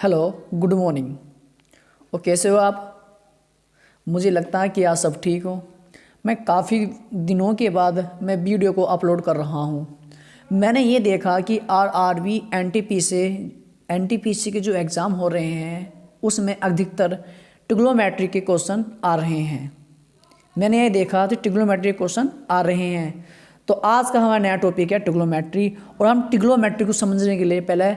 Hello, good morning. और कैसे हो आप? मुझे लगता है कि आप सब ठीक हो। मैं काफ़ी दिनों के बाद मैं वीडियो को अपलोड कर रहा हूँ। मैंने ये देखा कि आरआरबी एनटीपीसी के जो एग्ज़ाम हो रहे हैं उसमें अधिकतर ट्रिग्नोमेट्री के क्वेश्चन आ रहे हैं। मैंने ये देखा कि ट्रिग्नोमेट्री क्वेश्चन आ रहे हैं। तो आज का हमारा नया टॉपिक है ट्रिग्नोमेट्री, और हम ट्रिग्नोमेट्री को समझने के लिए पहले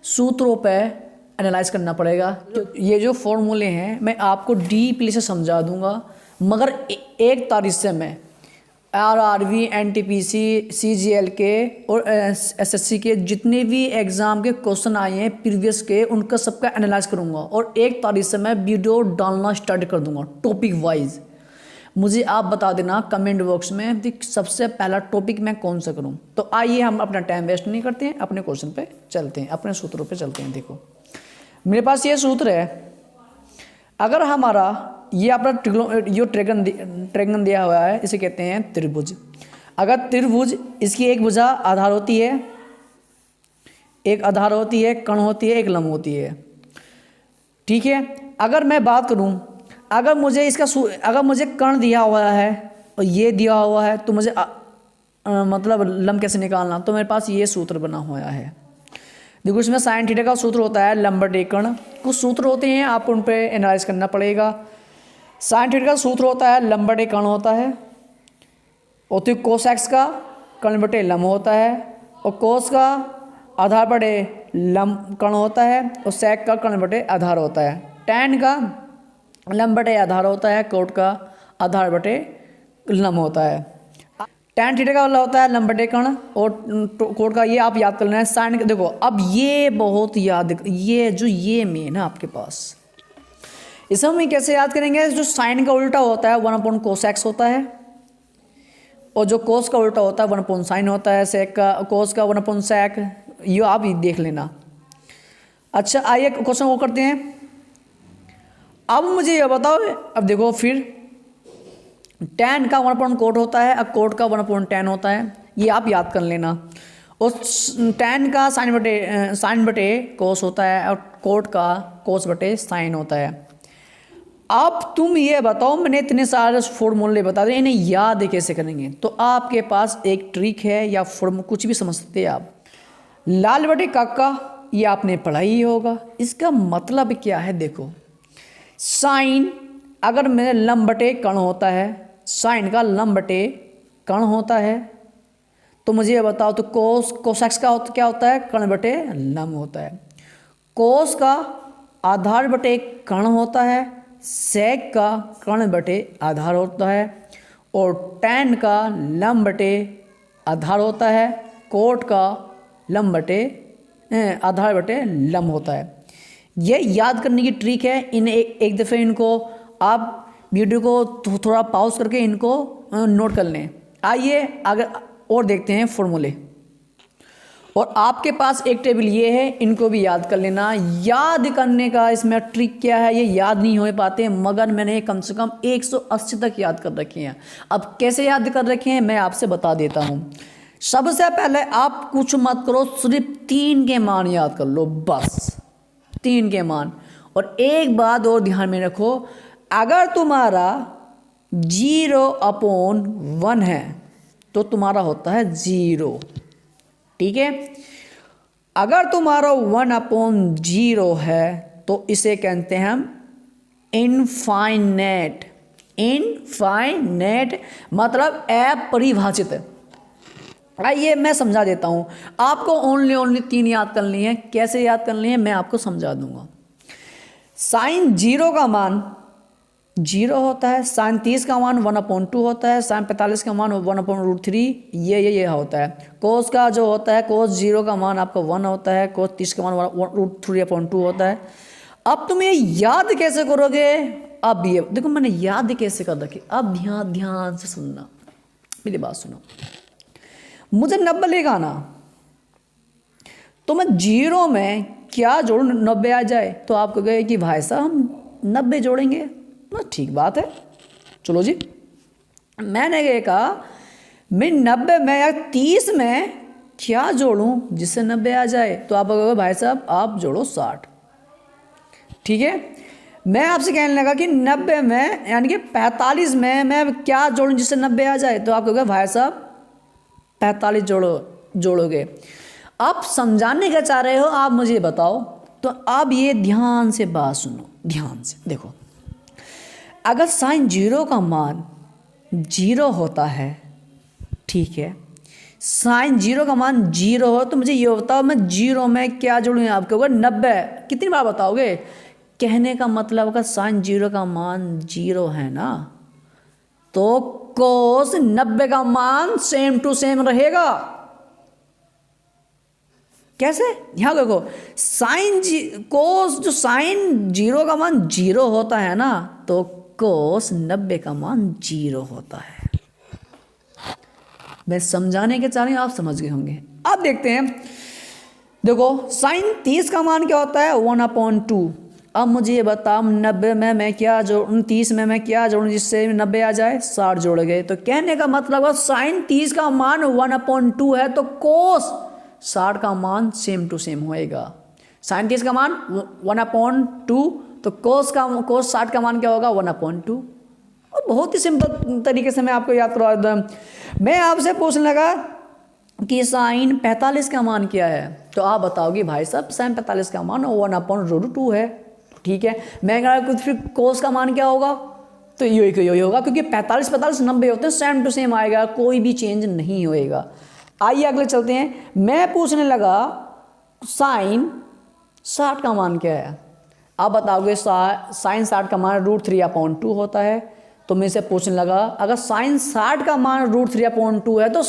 सूत्रों पर एनालाइज करना पड़ेगा। तो ये जो फॉर्मूले हैं मैं आपको डीपली से समझा दूंगा, मगर एक तारीख से मैं आरआरबी, एनटीपीसी, सीजीएल के और एसएससी के जितने भी एग्ज़ाम के क्वेश्चन आए हैं प्रीवियस के, उनका सबका एनालाइज करूंगा। और एक तारीख से मैं वीडियो डालना स्टार्ट कर दूंगा टॉपिक वाइज। मुझे आप बता देना कमेंट बॉक्स में कि सबसे पहला टॉपिक मैं कौन सा करूं। तो आइए हम अपना टाइम वेस्ट नहीं करते हैं, अपने क्वेश्चन पे चलते हैं, अपने सूत्रों पे चलते हैं। देखो मेरे पास ये सूत्र है। अगर हमारा ये अपना जो ट्रेगन दिया हुआ है इसे कहते हैं त्रिभुज। अगर त्रिभुज, इसकी एक भुजा आधार होती है, एक आधार होती है, कर्ण होती है, एक लंब होती है, ठीक है। अगर मैं बात करूं, अगर मुझे कर्ण दिया हुआ है और ये दिया हुआ है तो मुझे मतलब लंब कैसे निकालना, तो मेरे पास ये सूत्र बना हुआ है। देखो इसमें साइन थीटा का सूत्र होता है लंब बटे कर्ण। कुछ सूत्र होते हैं, आपको उन पर एनालाइज करना पड़ेगा। साइन थीटा का सूत्र होता है लंब बटे कर्ण होता है, और तो कोस एक्स का कर्ण बटे लंब होता है, और कोस का आधार बटे लंब कर्ण होता है, और सेक का कर्ण बटे आधार होता है। टैन का लंब बटे आधार होता है, कोट का आधार बटे लंब होता है। टैन थीटा का वाला होता है लंब बटे कर्ण, और कोट का ये आप याद कर लेना है। साइन देखो अब ये बहुत याद, ये मेन है आपके पास। इसे हम कैसे याद करेंगे? जो साइन का उल्टा होता है 1 कोस एक्स होता है, और जो कोस का उल्टा होता है 1 साइन होता है। सेक का कोस का 1 सेक, ये आप देख लेना। अच्छा आइए क्वेश्चन वो करते हैं। अब मुझे ये बताओ, अब देखो फिर टैन का 1 कोट होता है, अब कोट का 1 टैन होता है, ये आप याद कर लेना। और टैन का साइन बटे कोस होता है, और कोट का कोस बटे साइन होता है। अब तुम ये बताओ, मैंने इतने सारे फॉर्मूले बता दिए, इन्हें याद कैसे करेंगे? तो आपके पास एक ट्रिक है, या कुछ भी समझ सकते हैं आप। लाल बटे काका, ये आपने पढ़ा ही होगा। इसका मतलब क्या है? देखो साइन अगर मेरे लंब बटे कर्ण होता है, साइन का लंब बटे कर्ण होता है, तो मुझे ये बताओ तो कोस एक्स का क्या होता है? कर्ण बटे लंब होता है। कोस का आधार बटे कर्ण होता है, सेक का कर्ण बटे आधार होता है, और टैन का लंब बटे आधार होता है, कोट का लंब बटे आधार बटे लंब होता है। ये याद करने की ट्रिक है। इन एक दफ़े इनको आप वीडियो को थोड़ा पॉज करके इनको नोट कर लें। आइए आगे और देखते हैं फॉर्मूले। और आपके पास एक टेबल ये है, इनको भी याद कर लेना। याद करने का इसमें ट्रिक क्या है, ये याद नहीं हो पाते, मगर मैंने कम से कम 180 तक याद कर रखे हैं। अब कैसे याद कर रखे हैं मैं आपसे बता देता हूँ। सबसे पहले आप कुछ मत करो, सिर्फ 3 के मान याद कर लो, बस 3 के मान। और एक बात और ध्यान में रखो, अगर तुम्हारा 0/1 है तो तुम्हारा होता है 0, ठीक है। अगर तुम्हारा 1/0 है तो इसे कहते हैं हम इनफाइनेट। इनफाइनेट मतलब अपरिभाषित। आइए मैं समझा देता हूं आपको। ओनली 3 याद करनी है। कैसे याद करनी है मैं आपको समझा दूंगा। साइन 0 का मान 0 होता है, साइन 30 का मान 1/2 होता है, साइन 45 का मान 1/√3 ये होता है। कोस का जो होता है, कोस 0 का मान आपका 1 होता है, कोस 30 का मान 3/2 होता है। अब तुम ये याद कैसे करोगे? अब ये देखो मैंने याद कैसे कर रखी। अब ध्यान से सुनना, मेरी बात सुनो। मुझे 90 लेगा आना, तो मैं 0 में क्या जोड़ूं 90 आ जाए, तो आप कहोगे कि भाई साहब हम 90 जोड़ेंगे। बस ठीक बात है, चलो जी। मैंने ये कहा मैं 90 में या 30 में क्या जोड़ूं जिससे 90 आ जाए, तो आप कहोगे भाई साहब आप जोड़ो 60। ठीक है। मैं आपसे कहने लगा कि 90 में यानी कि 45 में मैं क्या जोड़ूं जिससे 90 आ जाए, तो आप कहोगे भाई साहब 45 जोड़ोगे। आप समझाने क्या चाह रहे हो आप मुझे बताओ। तो अब ये ध्यान से बात सुनो, ध्यान से देखो। अगर साइन 0 का मान 0 होता है, ठीक है, साइन 0 का मान 0 हो तो मुझे ये बताओ मैं 0 में क्या जोड़ूँ। आप कहोगे 90, कितनी बार बताओगे। कहने का मतलब अगर साइन 0 का मान 0 है ना, तो कोस 90 का मान सेम टू सेम रहेगा। कैसे, यहां देखो, कोस जो साइन 0 का मान 0 होता है ना, तो कोस 90 का मान 0 होता है। मैं समझाने के चाह रही हूं, आप समझ गए होंगे। अब देखते हैं, देखो साइन 30 का मान क्या होता है 1/2। अब मुझे ये बताओ 90 में मैं क्या जोड़ूं, 30 में मैं क्या जोड़ूं जिससे 90 आ जाए, 60 जोड़ गए। तो कहने का मतलब साइन 30 का मान 1/2 है, तो कोस 60 का मान सेम टू सेम होएगा। साइन 30 का मान 1/2, तो कोस 60 का मान क्या होगा 1/2। और बहुत ही सिंपल तरीके से मैं आपको याद करवा दूँ। मैं आपसे पूछने लगा कि साइन 45 का मान क्या है, तो आप बताओगे भाई साहब साइन 45 का मान 1/√2 है, ठीक है। मैं कह रहा फिर कोस का मान क्या होगा, तो यही होगा, क्योंकि 45 90 होते हैं, सेम टू सेम आएगा, कोई भी चेंज नहीं होएगा। आइए अगले चलते हैं। मैं पूछने लगा साइन 60 का मान क्या है। आप बताओगे साइन 60 का मान √3/2 होता है। तो मैं इसे पूछने लगा अगर साइन 60 का मान √3/2 है तो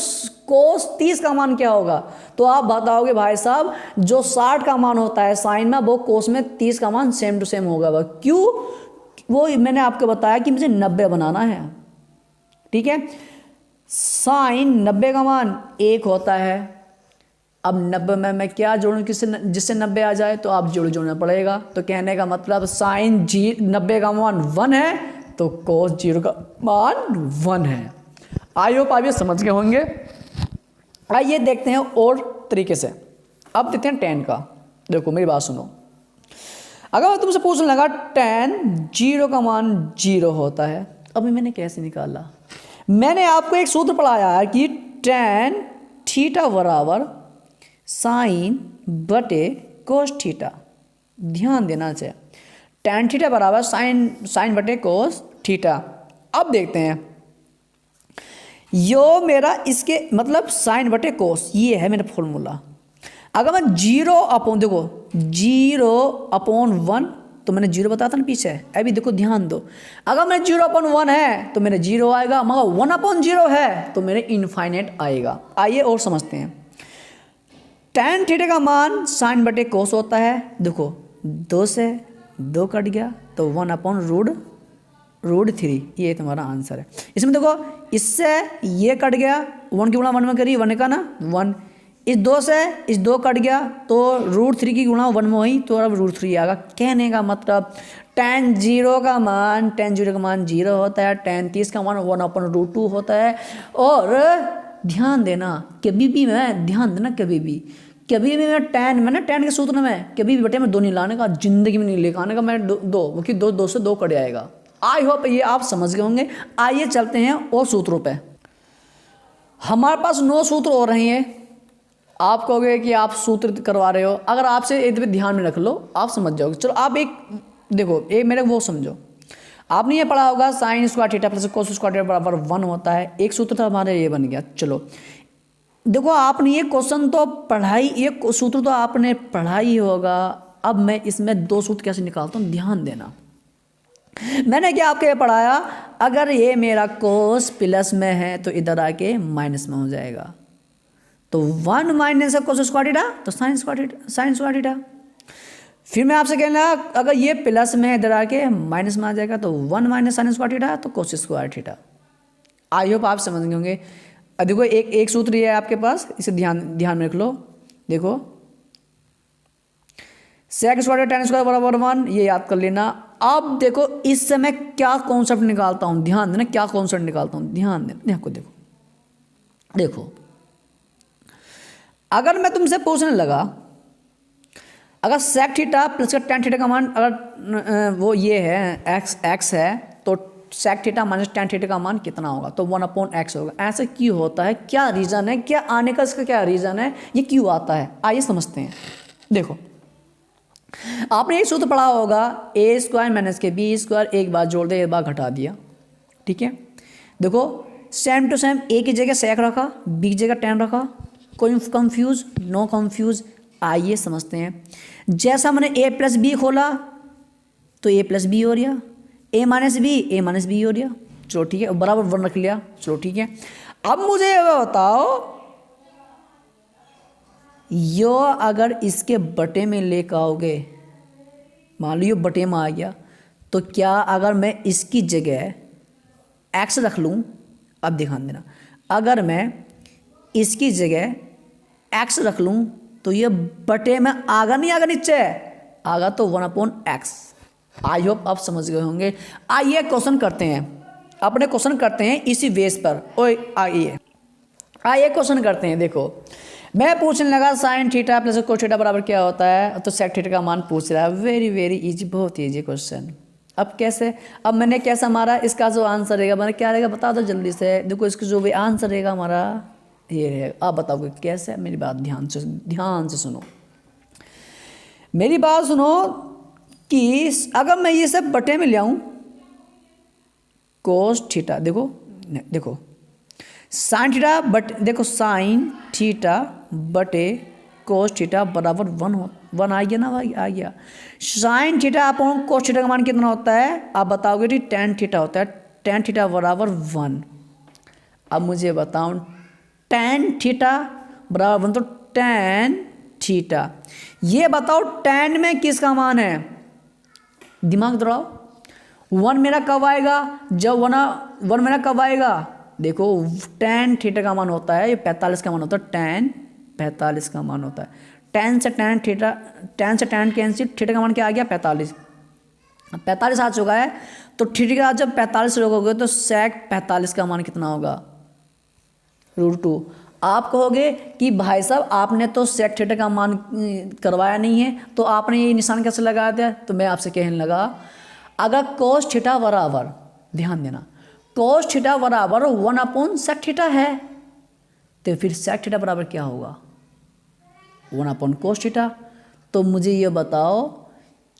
कोस 30 का मान क्या होगा। तो आप बताओगे भाई साहब जो 60 का मान होता है साइन में, वो कोस में 30 का मान सेम टू सेम होगा। वह क्यों, वो मैंने आपको बताया कि मुझे 90 बनाना है, ठीक है। साइन 90 का मान 1 होता है। अब 90 में मैं क्या जोड़ूं जिससे 90 आ जाए, तो आप जोड़ना पड़ेगा। तो कहने का मतलब साइन 90 का मान 1 है, तो कोस 0 का मान 1 है। आई होप आप ये समझ गए होंगे। आइए देखते हैं और तरीके से। अब देखते हैं tan का। देखो मेरी बात सुनो, अगर मैं तुमसे पूछने लगा tan 0 का मान 0 होता है, अभी मैंने कैसे निकाला। मैंने आपको एक सूत्र पढ़ाया है कि tan थीटा बराबर साइन बटे कोस थीटा। ध्यान देना चाहिए, tan थीटा बराबर साइन बटे कोस थीटा। अब देखते हैं, यो मेरा इसके मतलब साइन बटे कोस, ये है मेरा फॉर्मूला। अगर मैं 0/1, तो मैंने 0 बताया था ना पीछे, अभी देखो ध्यान दो। अगर मैं 0/1 है तो मेरे 0 आएगा, मगर 1/0 है तो मेरे इनफाइनाइट आएगा। आइए और समझते हैं। tan थीटा का मान साइन बटे कोस होता है। देखो 2 से 2 कट गया तो 1/√3, ये तुम्हारा आंसर है। इसमें देखो इससे ये कट गया, 1 की गुणा 1 में करी, 1 का ना 1। इस 2 से इस 2 कट गया तो √3 की गुणा 1 में हुई, तो अब √3 आएगा। कहने का मतलब tan 0 का मान 0 होता है, tan 30 का मान 1/√2 होता है। और ध्यान देना कभी भी मैं tan के सूत्र में कभी भी बेटे मैं 2 नहीं लाने का, जिंदगी में नहीं लेकर आने का मैं 2, क्योंकि 2 से 2 कट जाएगा। आई होप ये आप समझ गए होंगे। आइए चलते हैं और सूत्रों पे। हमारे पास 9 सूत्र हो रहे हैं। आप कहोगे कि आप सूत्र करवा रहे हो, अगर आपसे एक ध्यान में रख लो आप समझ जाओगे। चलो आप एक देखो, एक मेरे वो समझो, आपने ये पढ़ा होगा sine square theta plus cos square theta बराबर 1 होता है। एक सूत्र था हमारे ये बन गया। चलो देखो आपने ये क्वेश्चन तो पढ़ाई, ये सूत्र तो आपने पढ़ा ही होगा। अब मैं इसमें 2 सूत्र कैसे निकालता हूँ ध्यान देना। मैंने क्या आपको ये पढ़ाया, अगर ये मेरा कोस प्लस में है तो इधर आके माइनस में हो जाएगा। तो 1 माइनस कोस स्क्वायर थीटा तो साइन स्क्वायर थीटा। फिर मैं आपसे कहना अगर ये प्लस में इधर आके माइनस में आ जाएगा, तो 1 माइनस साइन स्क्वायर थीटा तो cos square theta. I hope आप समझ होंगे। देखो एक सूत्र ये है आपके पास, इसे ध्यान में रख लो। देखो सेक स्क्वायर tan स्क्वायर बराबर 1, ये याद कर लेना। अब देखो इससे मैं क्या कॉन्सेप्ट निकालता हूँ, ध्यान देना क्या कॉन्सेप्ट निकालता हूँ, ध्यान देना। देखो अगर मैं तुमसे पूछने लगा अगर सेक थीटा प्लस का टेन थीटा का मान अगर वो ये है एक्स है तो sec theta minus tan theta का मान कितना होगा, तो 1/x होगा। ऐसा क्यों होता है, क्या रीज़न है, क्या आने का इसका क्या रीज़न है, ये क्यों आता है, आइए समझते हैं। देखो आपने एक सूत्र पढ़ा होगा, a स्क्वायर माइनस के बी स्क्वायर, एक बार जोड़ दे एक बार घटा दिया, ठीक है। देखो सेम टू सेम a की जगह सेक रखा, b की जगह टेन रखा, कोई कंफ्यूज, नो कंफ्यूज। आइए समझते हैं। जैसा मैंने a प्लस बी खोला तो a प्लस बी हो रहा, a माइनस बी हो रहा, चलो ठीक है, बराबर वन रख लिया, चलो ठीक है। अब मुझे ये बताओ, यो अगर इसके बटे में लेकर आओगे, मान लो बटे में आ गया, तो क्या अगर मैं इसकी जगह x रख लूँ, अब ध्यान देना, अगर मैं इसकी जगह x रख लूँ तो ये बटे में आगा नहीं आगा नीचे आगा, तो 1/x। आई होप आप समझ गए होंगे। आइए क्वेश्चन करते हैं, अपने क्वेश्चन करते हैं इसी बेस पर। ओए आइए क्वेश्चन करते हैं। देखो मैं पूछने लगा sine theta plus cos theta बराबर क्या होता है, तो सेक थीटा का मान पूछ रहा है। वेरी वेरी इजी, बहुत ईजी क्वेश्चन। अब कैसे, अब मैंने कैसा मारा, इसका जो आंसर रहेगा मैंने क्या रहेगा बता दो जल्दी से। देखो इसका जो भी आंसर रहेगा हमारा ये रहेगा। आप बताओगे कैसे, मेरी बात ध्यान से सुनो, मेरी बात सुनो कि अगर मैं ये सब बटे में ले आऊँ, कोस थीटा, देखो साइन थीटा बट देखो साइन थीटा बटे कोस थीटा बराबर 1 आ गया ना, आ गया। Sine theta upon cos theta का मान कितना होता है, आप बताओगे कि टेन थीटा होता है, टेन थीटा बराबर 1। अब मुझे बताओ टेन थीटा बराबर 1, तो टेन थीटा, ये बताओ टेन में किसका मान है, दिमाग दौड़ाओ। 1 मेरा कब आएगा, जब 1 मेरा कब आएगा, देखो टेन थीटा का मान होता है, ये 45 का मान होता है, टेन 45 का मान होता है। टेन से टेन कैंसिल, थीटा का मान क्या आ गया 45। 45 आ चुका है, तो थीटा का जब 45 रखोगे तो सेक 45 का मान कितना होगा, √2। आप कहोगे कि भाई साहब आपने तो सेक थीटा का मान करवाया नहीं है, तो आपने ये निशान कैसे लगा दिया, तो मैं आपसे कहने लगा अगर कोस थीटा बराबर, ध्यान देना, कोस थीटा बराबर 1/सेक थीटा है, तो फिर सेक थीटा बराबर क्या होगा, 1/कोस थीटा। तो मुझे ये बताओ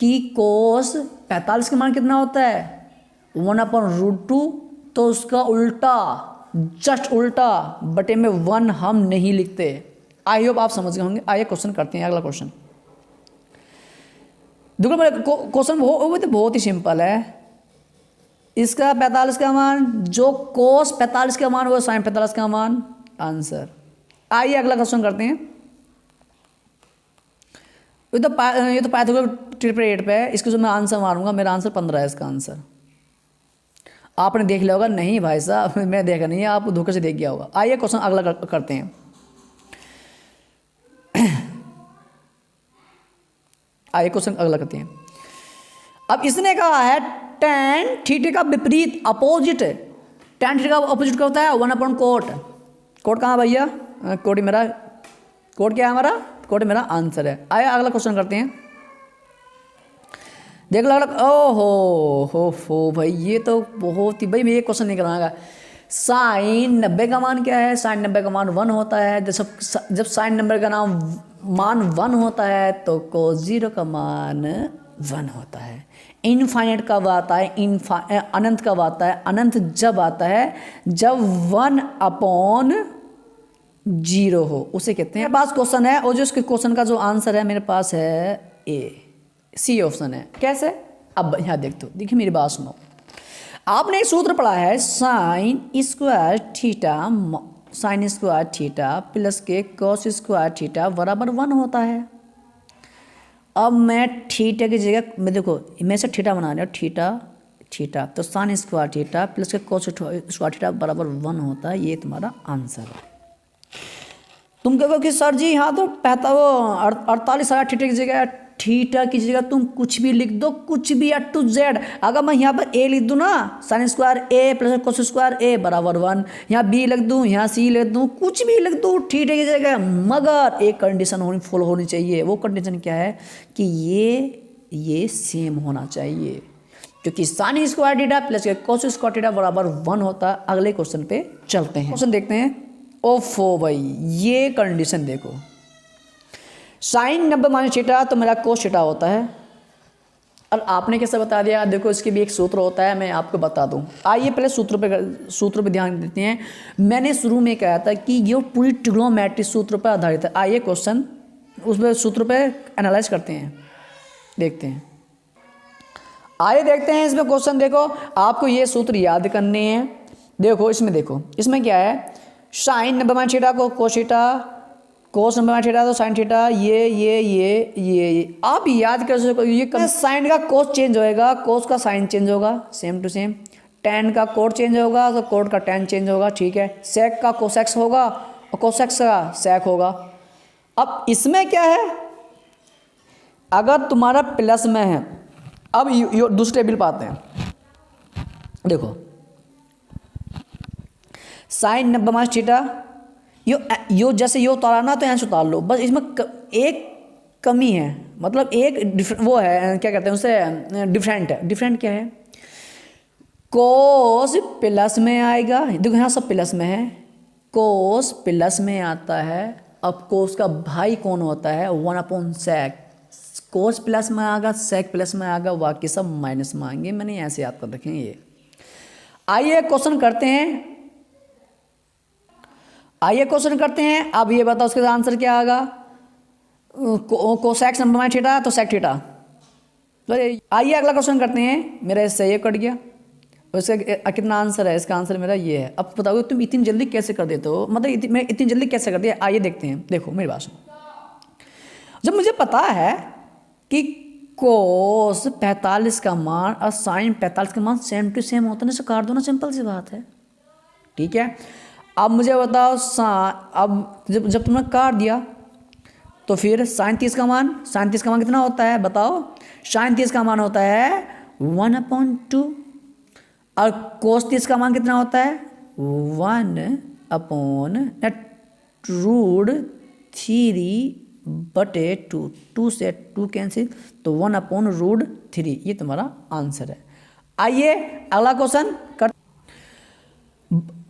कि कोस 45 का मान कितना होता है, 1/√2, तो उसका उल्टा, जस्ट उल्टा, बटे में 1 हम नहीं लिखते। आई होप आप समझ गए होंगे। आइए क्वेश्चन करते हैं, अगला क्वेश्चन। देखो क्वेश्चन बहुत ही सिंपल है। इसका 45 का मान, जो कोस 45 का मान वो साइन 45 का मान, आंसर। आइए अगला क्वेश्चन करते हैं। ये तो पाइथागोरस ट्रिपल 8 पे है, इसको जो मैं आंसर मारूंगा, मेरा आंसर 15 है इसका आंसर। आपने देख लिया होगा, नहीं भाई साहब मैं देखा नहीं है, आप धोखे से देख गया होगा। आइए क्वेश्चन अगला करते हैं। आइए क्वेश्चन अगला करते हैं। अब इसने कहा है टेन थीटा का विपरीत अपोजिट, टेन थीटा का अपोजिट क्या होता है, 1/कोट। कोट कहाँ भैया, कोट मेरा, कोट क्या है हमारा, कोट मेरा आंसर है। आइए अगला क्वेश्चन करते हैं। देख लो ओहो हो भाई, ये तो बहुत ही, भाई मैं ये क्वेश्चन नहीं कराऊंगा। साइन 90 का मान क्या है, साइन 90 का मान 1 होता है। जब साइन नंबर का मान 1 होता है तो कोस 0 का मान 1 होता है। इनफाइनाइट कब आता है, अनंत कब आता है, अनंत जब आता है जब 1/0 हो, उसे कहते हैं। मेरे पास क्वेश्चन है और जो इसके क्वेश्चन का जो आंसर है मेरे पास है सी ऑप्शन है। कैसे, अब यहाँ देखिए मेरी बात सुनो। आपने एक सूत्र पढ़ा है साइन स्क्वायर थीटा प्लस के कोस स्क्वायर थीटा बराबर 1 होता है। अब मैं थीटा की जगह मैं, देखो मैं से थीटा बना रहा हूँ, थीटा तो साइन स्क्वायर थीटा प्लस के कोस स्क्वायर थीटा बराबर 1 होता है। ये तुम्हारा आंसर है। तुम कहोगे कि सर जी यहाँ तो 48 थीटा की जगह थीटा की जगह तुम कुछ भी लिख दो, कुछ भी A to Z। अगर मैं यहाँ पर A लिख दूँ ना, sine square A plus cos square A बराबर 1, यहाँ B लिख दूँ, यहाँ C लिख दूँ, कुछ भी लिख दूँ थीटा की जगह, मगर एक कंडीशन फुल होनी चाहिए। वो कंडीशन क्या है कि ये सेम होना चाहिए, क्योंकि sine square theta plus cos square theta बराबर 1 होता है। अगले क्वेश्चन पे चलते हैं। क्वेश्चन देखते हैं। ओफो भाई, ये कंडीशन देखो, साइन 90 माइनस थीटा तो मेरा कोस थीटा होता है। और आपने कैसे बता दिया? देखो, इसके भी एक सूत्र होता है, मैं आपको बता दूं। आइए पहले सूत्र पे ध्यान देते हैं। मैंने शुरू में कहा था कि ये पूरी ट्रिग्नोमेट्री सूत्र पर आधारित है। आइए क्वेश्चन उसमें सूत्र पे एनालाइज करते हैं, देखते हैं। आइए देखते हैं इसमें क्वेश्चन। देखो, आपको ये सूत्र याद करने हैं। देखो इसमें क्या है, साइन 90 माइनस थीटा को कोस थीटा, कोस 90 माइनस थीटा तो साइन थीटा, ये आप याद कर सको। ये साइन का कोस चेंज होएगा, कोस का साइन चेंज होगा, सेम टू सेम। टेन का कोट चेंज होगा तो कोट का टेन चेंज होगा, ठीक है। सेक का कोसेक्स होगा और कोसेक्स का सेक होगा। अब इसमें क्या है, अगर तुम्हारा प्लस में है, अब दूसरे टेबल पाते हैं। देखो, साइन 90 माइनस थीटा, यो जैसे यो उतारा ना तो यहाँ से उतार लो, बस इसमें एक कमी है, मतलब एक वो है, क्या कहते हैं उसे, डिफरेंट है। डिफरेंट क्या है, कोस प्लस में आएगा। देखो यहाँ सब प्लस में है, कोस प्लस में आता है। अब कोस का भाई कौन होता है, 1/sec। कोस प्लस में आएगा, सेक प्लस में आएगा, बाकी सब माइनस में आएंगे। मैंने ऐसे याद कर रखें ये। आइए क्वेश्चन करते हैं। अब ये बताओ उसका आंसर क्या आएगा। कोसेक्स 90 माइनस थीटा तो सेक थीटा। आइए अगला क्वेश्चन करते हैं। मेरा इससे ये कट गया, उसका कितना आंसर है, इसका आंसर मेरा ये है। अब बताओ तुम इतनी जल्दी कैसे कर देते हो, मतलब मैं इतनी जल्दी कैसे कर दिया। आइए देखते हैं। देखो मेरी बात सुनो, जब मुझे पता है कि कोस 45 का मान और साइन 45 का मान सेम टू सेम होता है, ना काट दो ना, सिंपल सी बात है, ठीक है। अब मुझे बताओ अब जब तुमने काट दिया तो फिर साइन 30 का मान कितना होता है बताओ। साइन 30 का मान होता है 1/2 और कोस 30 का मान कितना होता है 1/√3/2। 2 से 2 कैंसिल तो 1/√3। ये तुम्हारा आंसर है। आइए अगला क्वेश्चन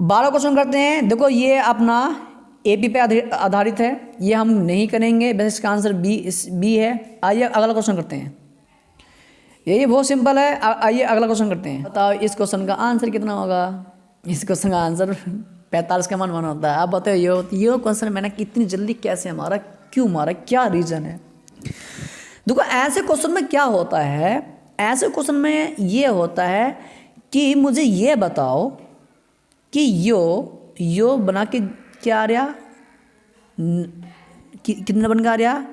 12 क्वेश्चन करते हैं। देखो ये अपना एपी पे आधारित है, ये हम नहीं करेंगे, बस इसका आंसर बी है। आइए अगला क्वेश्चन करते हैं। ये बहुत सिंपल है। आइए अगला क्वेश्चन करते हैं। बताओ इस क्वेश्चन का आंसर कितना होगा। इस क्वेश्चन का आंसर 45 का मान 1 होता है। अब बताओ ये क्वेश्चन मैंने कितनी जल्दी कैसे मारा, क्यों मारा, क्या रीज़न है। देखो ऐसे क्वेश्चन में क्या होता है, ऐसे क्वेश्चन में ये होता है कि मुझे ये बताओ कि यो बना के क्या आ रहा, कितना बन के आ रहा।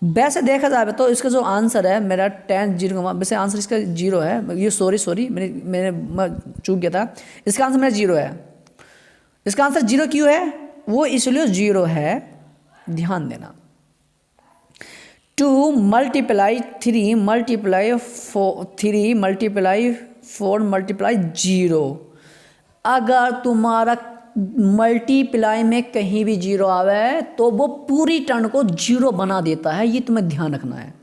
वैसे देखा जाए तो इसका जो आंसर है मेरा 10 0, वैसे आंसर इसका 0 है। ये सॉरी मैं चूक गया था। इसका आंसर मेरा 0 है। इसका आंसर 0 क्यों है, वो इसलिए 0 है, ध्यान देना। 2 × 3 × 4 × 0। अगर तुम्हारा मल्टीप्लाई में कहीं भी 0 आवे तो वो पूरी टर्म को 0 बना देता है, ये तुम्हें ध्यान रखना है।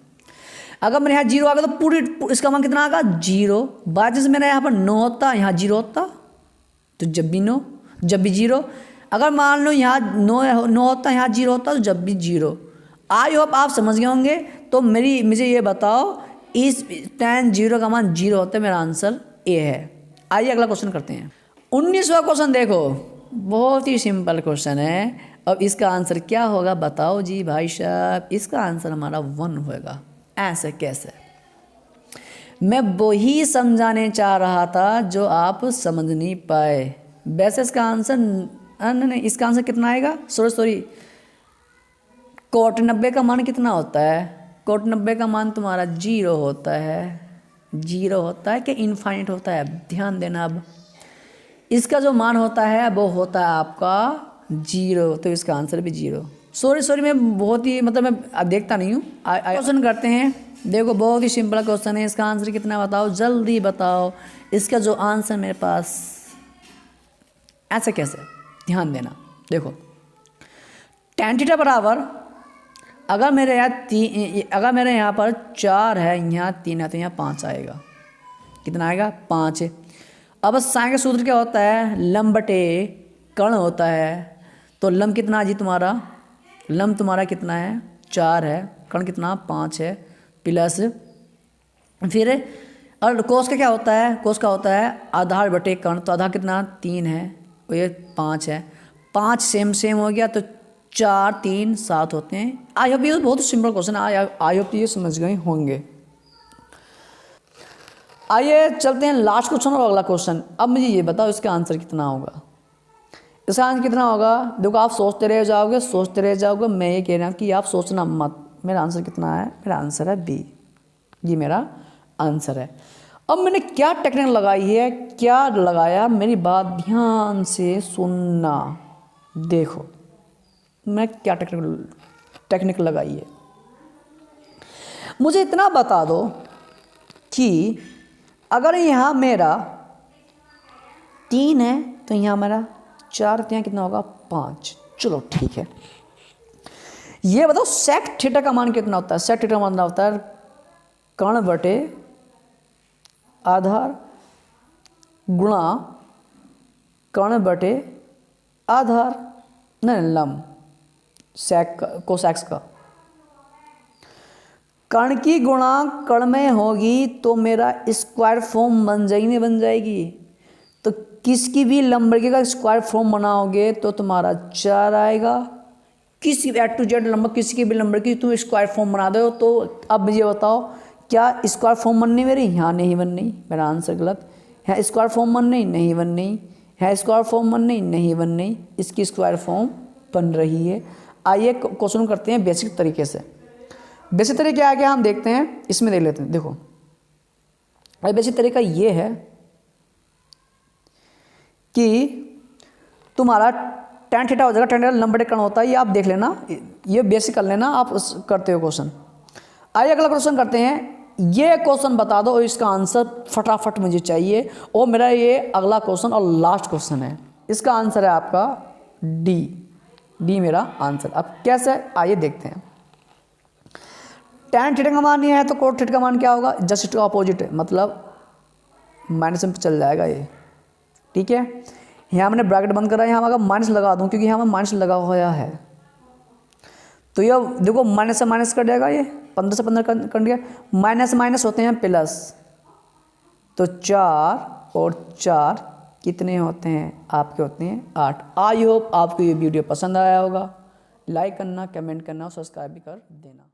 अगर मेरे यहाँ 0 आ गया तो पूरी इसका मान कितना आएगा 0। बात जैसे मेरा यहाँ पर 9 होता, यहाँ 0 होता तो जब भी 9, जब भी 0। अगर मान लो यहाँ 9 होता, यहाँ 0 होता तो जब भी 0। आई होप आप समझ गए होंगे। तो मुझे ये बताओ, इस 10 0 का मान 0 होता है, मेरा आंसर ए है। आइए अगला क्वेश्चन करते हैं। 19वां क्वेश्चन देखो, बहुत ही सिंपल क्वेश्चन है। अब इसका आंसर क्या होगा बताओ जी भाई साहब। इसका आंसर हमारा 1 होगा। ऐसे कैसे, मैं वही समझाने चाह रहा था जो आप समझ नहीं पाए। वैसे इसका आंसर नहीं, इसका आंसर कितना आएगा, सॉरी कोट 90 का मान कितना होता है। कोट 90 का मान तुम्हारा 0 होता है। 0 होता है कि इनफाइनाइट होता है, ध्यान देना। अब इसका जो मान होता है वो होता है आपका 0, तो इसका आंसर भी 0। सॉरी मैं बहुत ही मतलब मैं अब देखता नहीं हूँ। क्वेश्चन करते हैं। देखो बहुत ही सिंपल क्वेश्चन है, इसका आंसर कितना बताओ, जल्दी बताओ। इसका जो आंसर मेरे पास ऐसे कैसे, ध्यान देना। देखो tan थीटा बराबर, अगर मेरे यहाँ पर 4 है, यहाँ 3 है, तो यहाँ 5 आएगा। कितना आएगा? 5। अब साइन का सूत्र क्या होता है? लंब बटे कर्ण होता है। तो लंब कितना जी तुम्हारा? लंब तुम्हारा कितना है? 4 है। कर्ण कितना? 5 है। प्लस फिर और कोस का क्या होता है? कोस का होता है आधार बटे कर्ण। तो आधार कितना? 3 है, और ये 5 है। 5 सेम हो गया, तो 4 3 7 होते हैं। आई होप ये बहुत सिंपल क्वेश्चन है, आई होप ये समझ गए होंगे। आइए चलते हैं लास्ट क्वेश्चन और अगला क्वेश्चन। अब मुझे ये बताओ इसका आंसर कितना होगा। इसका आंसर कितना होगा? देखो आप सोचते रह जाओगे। मैं ये कह रहा हूँ कि आप सोचना मत। मेरा आंसर कितना है? मेरा आंसर है बी। ये मेरा आंसर है। अब मैंने क्या टेक्निक लगाई है, क्या लगाया, मेरी बात ध्यान से सुनना। देखो मैं क्या टेक्निक लगाई है। मुझे इतना बता दो कि अगर यहाँ मेरा 3 है, तो यहाँ मेरा 4, तो यहाँ कितना होगा? 5। चलो ठीक है। ये बताओ सेक थीटा का मान कितना होता है? सेक थीटा का मान होता है कर्ण बटे आधार गुणा कर्ण बटे आधार, नहीं लंब, सेक कोसेक्स का। कर्ण की गुणा कर्ण में होगी तो मेरा स्क्वायर फॉर्म बन जाएगी। तो किसकी भी लंबरेखा का स्क्वायर फॉर्म बनाओगे तो तुम्हारा 4 आएगा। किसी A to Z नंबर किसी की भी नंबर की तुम स्क्वायर फॉर्म बना दो। तो अब मुझे बताओ क्या स्क्वायर फॉर्म बननी मेरी? यहाँ नहीं बननी, मेरा आंसर गलत है। स्क्वायर फॉर्म बननी नहीं बननी है, स्क्वायर फॉर्म बननी नहीं बननी, इसकी स्क्वायर फॉर्म बन रही है। आइए क्वेश्चन करते हैं बेसिक तरीके से। बेसिक तरीका क्या है क्या हम देखते हैं, इसमें देख लेते हैं। देखो अरे बेसिक तरीका ये है कि तुम्हारा tan थीटा हो जाएगा। tan थीटा लंब बटे कर्ण होता है, ये आप देख लेना, ये बेसिक कर लेना, आप करते हो क्वेश्चन। आइए अगला क्वेश्चन करते हैं। ये क्वेश्चन बता दो और इसका आंसर फटाफट मुझे चाहिए। और मेरा ये अगला क्वेश्चन और लास्ट क्वेश्चन है। इसका आंसर है आपका डी मेरा आंसर। अब कैसे, आइए देखते हैं। tan थीटा का मान ये है तो cot थीटा का मान क्या होगा? जस्ट इसका अपोजिट है, मतलब माइनस में चल जाएगा ये। ठीक है, यहाँ मैंने ब्रैकेट बंद करा, यहाँ अगर माइनस लगा दूँ क्योंकि यहाँ में माइनस लगा हुआ है, तो ये देखो माइनस से माइनस कट जाएगा, ये 15 से 15 कट गया। माइनस माइनस होते हैं प्लस, तो 4 और 4 कितने होते हैं? आपके होते हैं 8। आई होप आपको ये वीडियो पसंद आया होगा। लाइक करना, कमेंट करना और सब्सक्राइब भी कर देना।